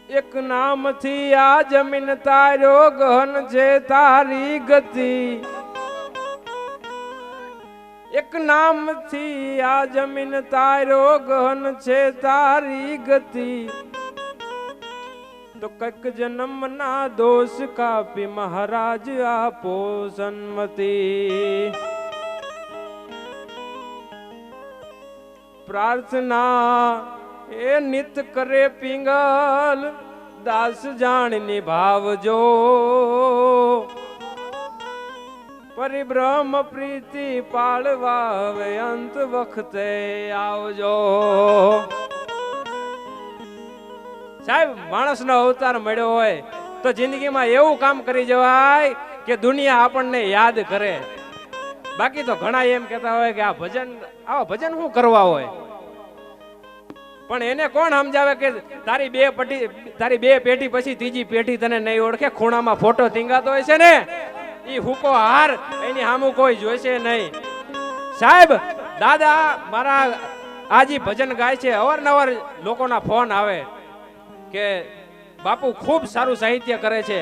એક નામથી આ જમીન તારો ગહન છે તારી ગતિ, એક નામથી આ જમીન તારો ગહન છે તારી ગતિ, તો કઈક જન્મના દોષ કાપી મહારાજ આપો સન્મતિ। પ્રાર્થના એ નિત કરે પિંગલ દાસ જાણ નિભાવજો, પરિબ્રહ્મ પ્રીતિ પાળવા હવે અંત વખતે આવજો। સાહેબ માણસનો અવતાર મળ્યો હોય તો જિંદગીમાં એવું કામ કરી જવાય કે દુનિયા આપણને યાદ કરે। બાકી તો ઘણા એમ કહેતા હોય કે આ ભજન, આવા ભજન શું કરવા હોય, પણ એને કોણ સમજાવે કે તારી બે પેઢી પછી ત્રીજી પેઢી તને નહીં ઓળખે। ખૂણામાં ફોટો ટીંગાતો હોય છે ને ઈ હુકો હાર એની સામું કોઈ જોઈશે નહીં। સાહેબ દાદા મારા આજી ભજન ગાય છે, અવારનવાર લોકોના ફોન આવે કે બાપુ ખૂબ સારું સાહિત્ય કરે છે,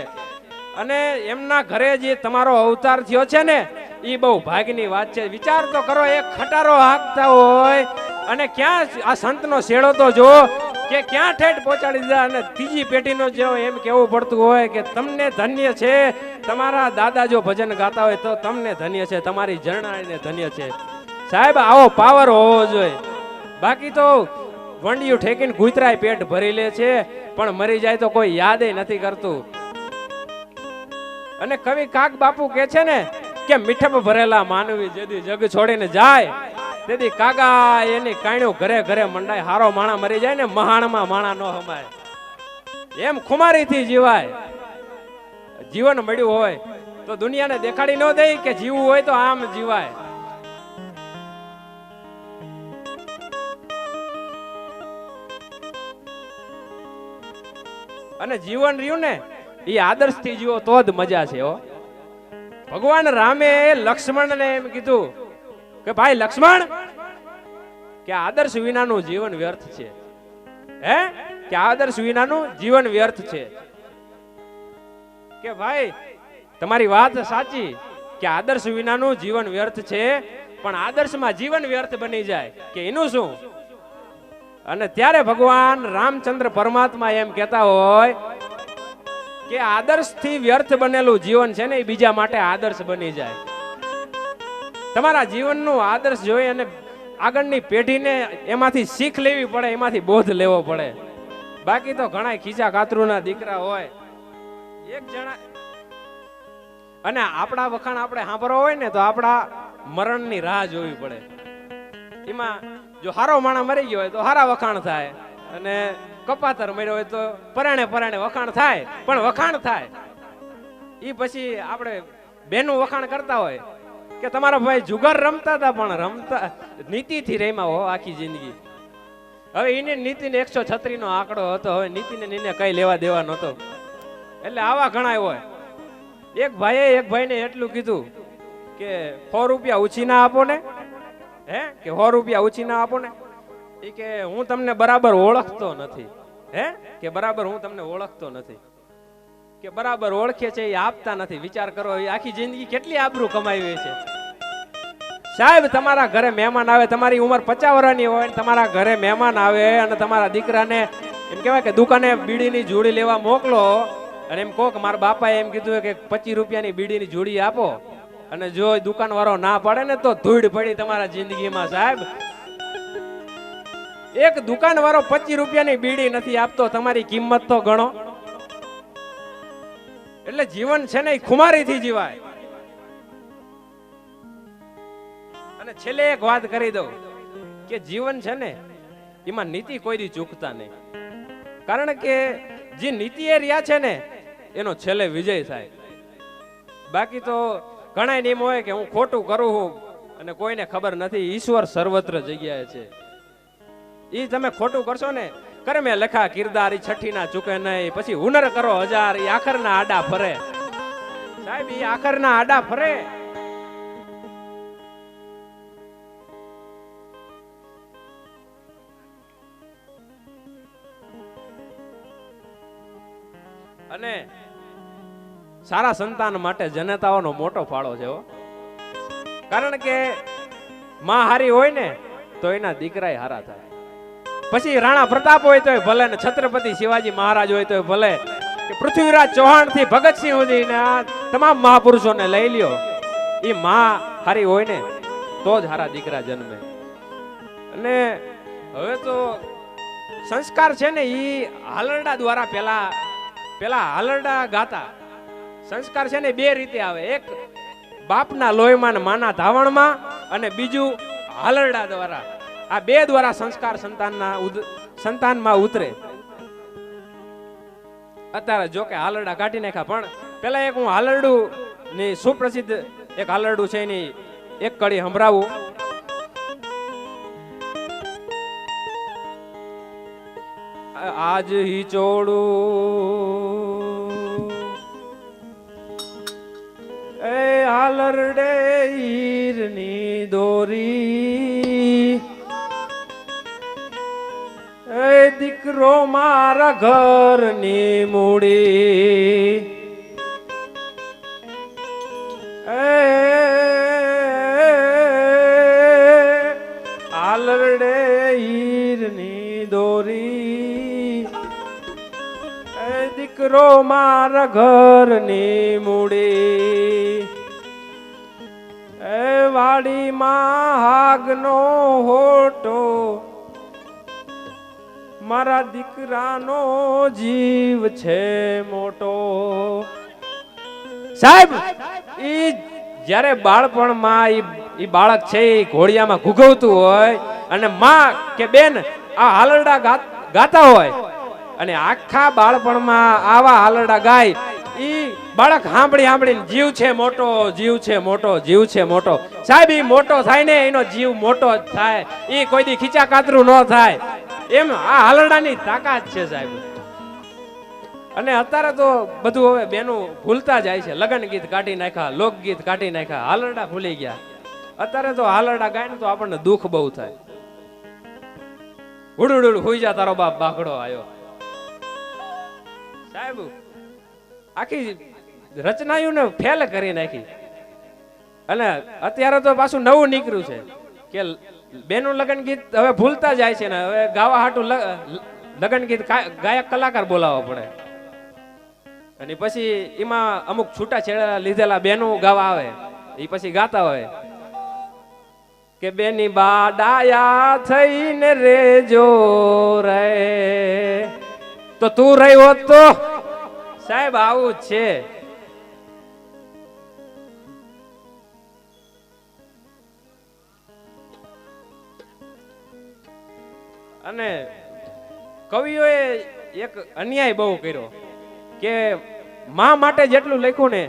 અને એમના ઘરે જે તમારો અવતાર થયો છે ને એ બહુ ભાગ્યની વાત છે। વિચાર તો કરો, એક ખટારો હાંકતા હોય અને ક્યાં આ સંતનો શેડો તો જો કે ક્યાં ઠેઠ પહોંચાડી દીધા, અને ત્રીજી પેઢીનો જો એમ કેવું પડતું હોય કે તમને ધન્ય છે તમારા દાદા જો ભજન ગાતા હોય તો તમને ધન્ય છે, તમારી જરણાઈને ધન્ય છે। સાહેબ આવો પાવર હોવો જોઈએ, બાકી તો વંડિયું ઠેકીને કૂતરાય પેટ ભરી લે છે પણ મરી જાય તો કોઈ યાદ નથી કરતું। અને કવિ કાક બાપુ કે છે ને કે મીઠપ ભરેલા માનવી જેદી જગ છોડીને જાય તેથી કાગા એની કાણ્યું ઘરે ઘરે મંડાય। હારો માણા મરી જાય ને મહાણમાં માણા નો હમાય, એમ ખુમારીથી જીવાય। જીવન મળ્યું હોય તો દુનિયાને દેખાડી ન દે કે જીવવું હોય તો આમ જીવાય। અને જીવન રહ્યું ને એ આદર્શ થી જીવો તો જ મજા છે હો। ભગવાન રામે લક્ષ્મણને એમ કીધું કે ભાઈ લક્ષ્મણ કે આદર્શ વિનાનું જીવન વ્યર્થ છે, હે કે આદર્શ વિનાનું જીવન વ્યર્થ છે। કે ભાઈ તમારી વાત સાચી કે આદર્શ વિનાનું જીવન વ્યર્થ છે, પણ આદર્શમાં જીવન વ્યર્થ બની જાય કે એનું શું? અને ત્યારે ભગવાન રામચંદ્ર પરમાત્મા એમ કહેતા હોય કે આદર્શથી વ્યર્થ બનેલું જીવન છે ને એ બીજા માટે આદર્શ બની જાય। તમારા જીવનનું આદર્શ જોઈ અને આગળની પેઢીને એમાંથી શીખ લેવી પડે, એમાંથી બોધ લેવો પડે। બાકી તો ઘણા ખીચા કાતરુના દીકરા હોય એક જણા, અને આપણા વખાણ આપણે સાંભળવા હોય ને તો આપણા મરણની રાહ જોવી પડે। એમાં જો હારો માણા મરી ગયો હોય તો હારા વખાણ થાય, અને કપાતર મર્યો હોય તો પરાણે પરાણે વખાણ થાય, પણ વખાણ થાય એ પછી આપણે બેનું વખાણ કરતા હોય કે તમારા ભાઈ જુગાર રમતા હતા પણ રમતા નીતિથી રેમાં હો આખી જિંદગી। હવે એની નીતિને 136 નો આંકડો હતો, હવે નીતિને નીને કઈ લેવા દેવા નહોતો। એટલે આવા ઘણા હોય। એક ભાઈને એટલું કીધું કે 100 રૂપિયા ઉછી ના આપો ને, હે કે 100 રૂપિયા ઉછી ના આપો ને, એ કે હું તમને બરાબર ઓળખતો નથી, હે કે બરાબર હું તમને ઓળખતો નથી, કે બરાબર ઓળખે છે એ આપતા નથી। વિચાર કરો એ આખી જિંદગી કેટલી આબરૂ કમાવી છે। સાહેબ તમારા ઘરે મહેમાન આવે, તમારી ઉંમર 50 વર્ષની હોય, તમારા ઘરે મહેમાન આવે અને તમારા દીકરાને એમ કહેવાય કે દુકાને બીડીની જોડી લેવા મોકલો, અને એમ કહો કે મારા બાપાએ એમ કીધું કે 25 રૂપિયાની બીડીની જોડી આપો, અને જો દુકાન વાળો ના પાડે ને તો ધૂળ પડી તમારા જિંદગીમાં। સાહેબ એક દુકાન વાળો 25 રૂપિયાની બીડી નથી આપતો, તમારી કિંમત તો ગણો। એટલે જીવન છે ને એ ખુમારીથી જીવાય। અને છેલ્લે એક વાત કરી દઉં કે જીવન છે ને એમાં નીતિ કોઈ દી ચૂકતા નહીં, કારણ કે જે નીતિ એ રહ્યા છે ને એનો છેલ્લે વિજય થાય। બાકી તો ઘણા નિયમ હોય કે હું ખોટું કરું છું અને કોઈને ખબર નથી, ઈશ્વર સર્વત્ર જગ્યાએ છે। એ તમે ખોટું કરશો ને, કર્મે લખા કિરદાર ઈ છઠ્ઠી ના ચૂકે નહીં, પછી હુનર કરો 1000 ઈ આખરના આડા ફરે। સાહેબ ઈ આખરના આડા ફરે। અને સારા સંતાન માટે જનતાઓનો મોટો ફાળો છે હો. કારણ કે માં હારી હોય ને તો એના દીકરાય હારા થાય. પછી રાણા પ્રતાપ હોય તોય ભલે ને છત્રપતિ શિવાજી મહારાજ હોય તોય ભલે કે પૃથ્વીરાજ ચૌહાણ થી ભગતસિંહ સુધી ને આ તમામ મહાપુરુષોને લઈ લ્યો, એ માં હારી હોય ને તો જ હારા દીકરા જન્મે. અને હવે તો સંસ્કાર છે ને એ હાલરડા દ્વારા પેલા હાલરડા ગાતા સંસ્કાર છે ને બે રીતે આવે. એક બાપના લોહીમાં ને માના ધાવણમાં, અને બીજું હાલરડા દ્વારા. આ બે દ્વારા સંસ્કાર સંતાનમાં ઉતરે. અત્યારે જો કે હાલરડા કાઢી નાખ્યા, પણ પેલા એક હું હાલરડું ની સુપ્રસિદ્ધ એક હાલરડું છે એની એક કડી સંભળાવું. આજ હી ચોડું એ હાલરડે ઈરની દોરી, એ દીકરો મારા ઘરની મૂડી, એ હાલરડે ઈરની દોરી, એ દીકરો મારા ઘરની મૂડી, એ વાડીમાં હાગનો હોટો મારા દીકરાનો જીવ છે મોટો. સાહેબ ઈ જ્યારે બાળપણમાં ઈ બાળક છે એ ઘોડિયામાં ઘૂઘવતું હોય અને માં કે બેન આ હાલરડા ગાતા હોય, અને આખા બાળપણમાં આવા હાલરડા ગાય, ઈ બાળક સાંભળીને જીવ છે મોટો, જીવ છે મોટો, જીવ છે મોટો. સાહેબ ઈ મોટો થાય ને એનો જીવ મોટો જ થાય, ઈ કોઈ દી ખીચા કાતરું ન થાય. એમ આ હાલરડાની તાકાત છે સાહેબ. અને અત્યારે તો બધું હવે બેનું ભૂલતા જાય છે. લગ્ન ગીત કાઢી નાખ્યા, લોકગીત કાઢી નાખ્યા, હાલરડા ભૂલી ગયા. અત્યારે તો હાલરડા ગાય ને તો આપણને દુઃખ બહુ થાય. હુડુડુડ હોઈ જા તારો બાપ બાકડો આવ્યો. સાહેબ આખી રચનાયું ને ફેલ કરી નાખી. અને અત્યારે તો પાછું નવું નીકળ્યું છે કે બેનું લગ્ન ગીત હવે ભૂલતા જાય છે ને હવે ગાવા હાટું લગ્ન ગીત ગાયક કલાકાર બોલાવવા પડે. અને પછી એમાં અમુક છૂટા છેડા લીધેલા બેનું ગાવા આવે, એ પછી ગાતા હોય કે બેની બા ડાયા થઈને રેજો રે, તો તું રહી હોત તો. સાહેબ આવું જ છે. અને કવિઓએ એક અન્યાય બહુ કર્યો કે માં માટે જેટલું લખ્યું ને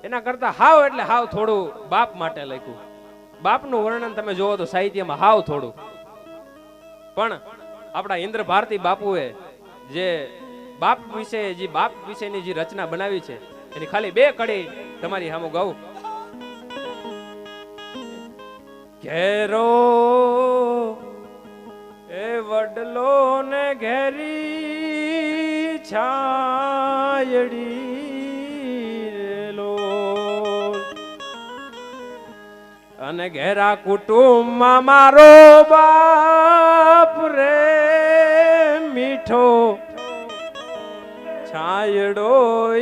એના કરતા હાવ એટલે હાવ થોડું બાપ માટે લખ્યું. બાપનું વર્ણન તમે જોવો તો સાહિત્યમાં હાવ થોડું. પણ આપણા ઇન્દ્ર ભારતી બાપુએ જે બાપ વિશેની જે રચના બનાવી છે એની ખાલી બે કડી તમારી સામે ગાઉં. ઘેરો એ વડલો ને ઘેરી છાયડી લો, અને ઘેરા કુટુંબમાં મારો બાપ રે મીઠો છાયડો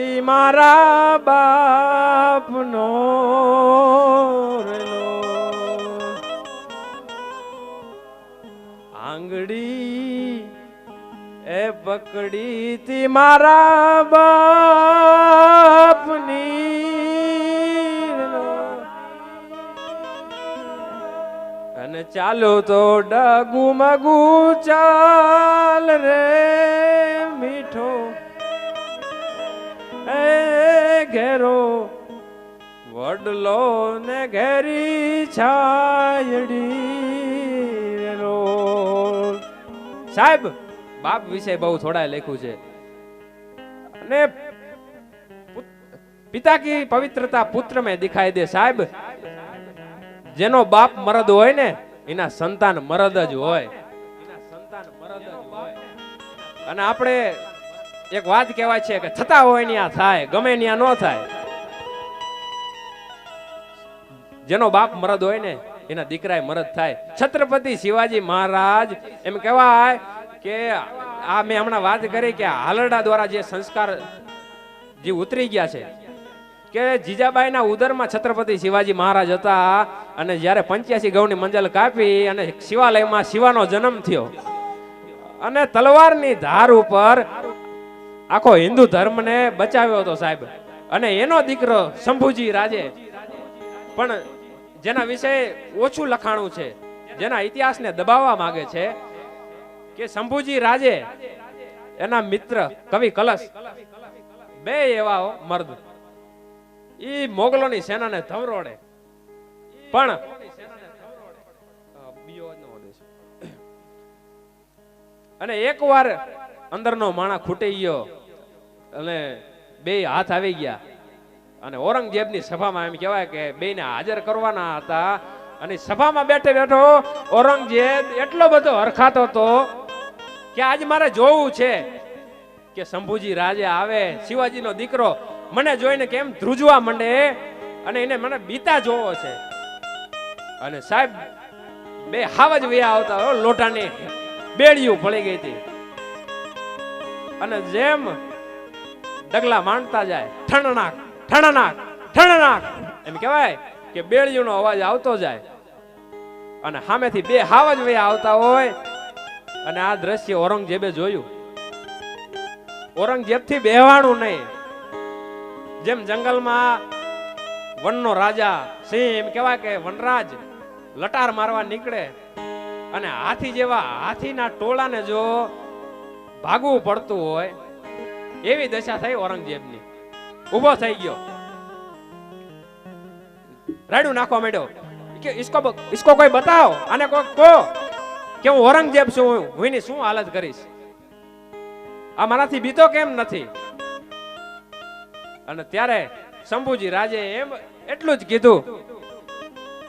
ઈ મારા બાપનો રેલો. આંગળી એ પકડી તી મારા બાપની, અને ચાલો તો ડગુ મગુ ચાલ રે મીઠો એ ઘેરો વડલો ને ઘેરી છાયડી રો. સાહેબ બાપ વિશે બહુ થોડા લખ્યું છે. અને પિતા કી પવિત્રતા પુત્ર में दिखाई दे. સાહેબ જેનો બાપ મરદ હોય ને એના સંતાન મરદ જ હોય. અને આપણે એક વાત કહેવાય છે કે થતા હોય ત્યાં થાય, ગમે ત્યાં ન થાય. જેનો બાપ મરદ હોય ને એના દીકરાએ મરદ થાય. છત્રપતિ શિવાજી મહારાજ એમ કહેવાય કે આ મેં હમણાં વાત કરી કે હાલરડા દ્વારા જે સંસ્કાર જે ઉતરી ગયા છે કે જીજાબાઈના ઉદરમાં છત્રપતિ શિવાજી મહારાજ હતા અને જ્યારે 85 ગૌની મંજલ કાપી અને શિવાલયમાં શિવાનો જન્મ થયો અને તલવારની ધાર ઉપર આખો હિન્દુ ધર્મને બચાવ્યો હતો સાહેબ. અને એનો દીકરો શંભુજી રાજે પણ જેના વિશે ઓછું લખાણું છે, જેના ઇતિહાસને દબાવવા માંગે છે કે શંભુજી રાજે એના મિત્ર કવિ કલશ બે એવા મર્દ ઈ મોગલોની સેનાને ધમરોડે પણ અને એકવાર અંદરનો માણા ખૂટી ગયો અને બે હાથ આવી ગયા અને ઔરંગઝેબની સભામાં એમ કહેવાય કે બેને હાજર કરવાના હતા અને સભામાં બેઠે બેઠો ઔરંગઝેબ એટલો બધો હરખાતો હતો કે આજ મારે જોવું છે કે શંભુજી રાજે આવે, શિવાજીનો દીકરો મને જોઈને કેમ ધ્રુજવા માંડે અને એને મને બીતા જોવો છે. અને સાહેબ બે હાવજ વયા આવતા લોટાની બેડિયું પડી ગઈ હતી અને જેમ ડગલા માંડતા જાય ઠણનાક ઠણનાક ઠણનાક એમ કહેવાય કે બેડિયુંનો અવાજ આવતો જાય અને સામેથી બે હાવજ વયા આવતા હોય. અને આ દ્રશ્ય ઔરંગઝેબે જોયું. ઔરંગઝેબથી બેહવાનું નહીં. જેમ જંગલમાં વનનો રાજા સિંહ એમ કહેવાય કે વનરાજ લટાર મારવા નીકળે અને હાથી જેવા હાથીના ટોળાને જો ભાગવું પડતું હોય એવી દશા થઈ ઔરંગઝેબની. ઊભો થઈ ગયો, રાડું નાખવા માંડ્યો કે ઇસકો કોઈ બતાવો, આને કોઈ કહો કે હું ઔરંગઝેબ છું, હું એની શું હાલત કરીશ, આ મારાથી બીતો કેમ નથી. અને ત્યારે શંભુજી રાજે એમ એટલું જ કીધું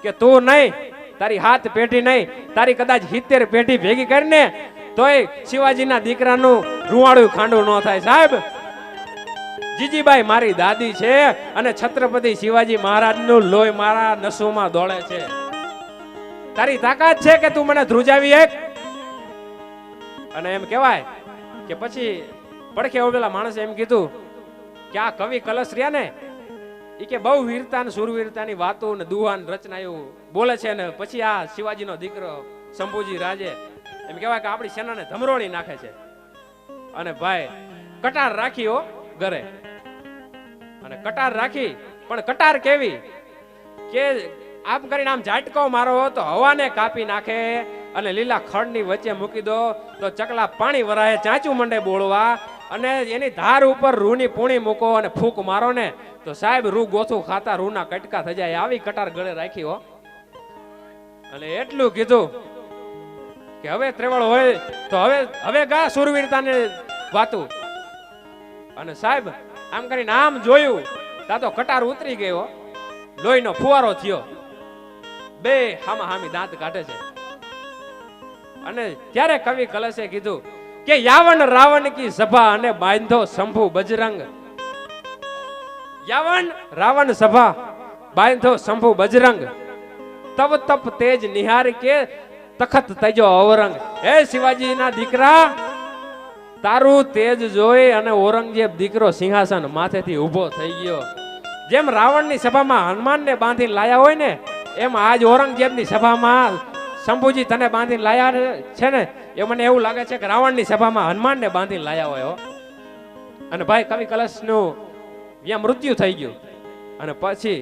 કે તું નહીં, તારી 7 પેઢી નહીં, તારી કદાચ 70 પેઢી ભેગી કરીને તોય શિવાજીના દીકરાનું રૂવાડું ખાંડું ન થાય. સાહેબ જીજીબાઈ મારી દાદી છે અને છત્રપતિ શિવાજી મહારાજનું લોહી મારા નસોમાં દોડે છે. તારી તાકાત છે કે તું મને ધ્રુજાવી એક. અને એમ કહેવાય કે પછી પડખે ઉભેલા માણસે એમ કીધું કે આ કવિ કલશ રહ્યા ને એ કે બહુ વીરતા ને સુરવીરતાની વાતો ને દુહાન રચના એવું બોલે છે ને પછી આ શિવાજીનો દીકરો શંભુજી રાજે એમ કહેવાય કે આપણી સેનાને ધમરોળી નાખે છે. અને ભાઈ કટાર રાખી ઘરે અને કટાર રાખી પણ કટાર કેવી કે આમ કરીને આમ ઝાટકો મારો તો હવાને કાપી નાખે અને લીલા ખડની વચ્ચે મૂકી દો તો ચકલા પાણી વરાય ચાંચું મંડે બોળવા અને એની ધાર ઉપર રૂની પૂણી મૂકો અને ફૂંક મારો ને તો સાહેબ રૂ ગોથું ખાતા રૂના કટકા થઈ જાય. આવી કટાર ગળે રાખી હો. અને એટલું કીધું કે હવે ત્રેવળ હોય તો હવે ગા સુરવીરતાને વાતું. અને સાહેબ આમ કરીને આમ જોયું તા તો કટાર ઉતરી ગયો, લોહીનો ફુવારો થયો, બે હામા હામી દાંત કાઢે છે. અને ત્યારે કવિ કલશે કીધું કે યાવન રાવણ કી સભા અને બાંધો શંભુ બજરંગ. યાવન રાવણ સભા બાંધો શંભુ બજરંગ, તબ તપ તેજ નિહાર કે તખત તજો ઔરંગ. હે શિવાજીના દીકરા, તારું તેજ જોઈ અને ઔરંગઝેબ દીકરો સિંહાસન માથેથી ઊભો થઈ ગયો. જેમ રાવણની સભામાં હનુમાનને બાંધીને લાયા હોય ને એમ આજ ઔરંગઝેબની સભામાં શંભુજી તને બાંધીને લાયા છે ને એ મને એવું લાગે છે કે રાવણની સભામાં હનુમાનને બાંધીને લાયા હોય. અને ભાઈ કવિ કલશનું ત્યાં મૃત્યુ થઈ ગયું. અને પછી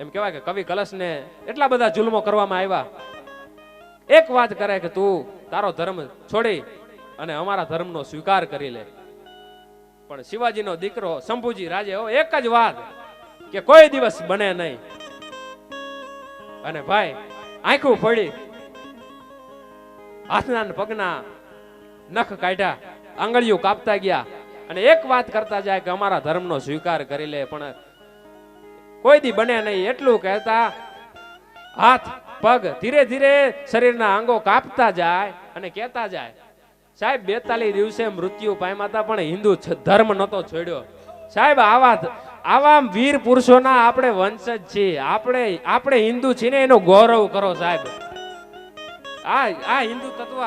એમ કહેવાય કે કવિ કલશને એટલા બધા જુલ્મો કરવામાં આવ્યા. એક વાત કરે કે તું તારો ધર્મ છોડી અને અમારા ધર્મનો સ્વીકાર કરી લે. પણ શિવાજીનો દીકરો શંભુજી રાજે એક જ વાત કે કોઈ દિવસ બને નહીં. અને ભાઈ આંખું પડી, હાથના પગના નખ કાઢ્યા, આંગળીઓ કાપતા ગયા અને એક વાત કરતા જાય કે અમારા ધર્મનો સ્વીકાર કરી લે. પણ કોઈ દી બને નહીં એટલું કહેતા હાથ પગ ધીરે ધીરે શરીરના અંગો કાપતા જાય અને કહેતા જાય સાહેબ 42 દિવસે મૃત્યુ પામ્યા હતા, પણ હિન્દુ ધર્મ નતો છોડ્યો. સાહેબ આવા વીર પુરુષોના આપણે વંશજ છીએ, આપણે હિન્દુ છીએ ને એનો ગૌરવ કરો સાહેબ. આ હિન્દુ તત્વ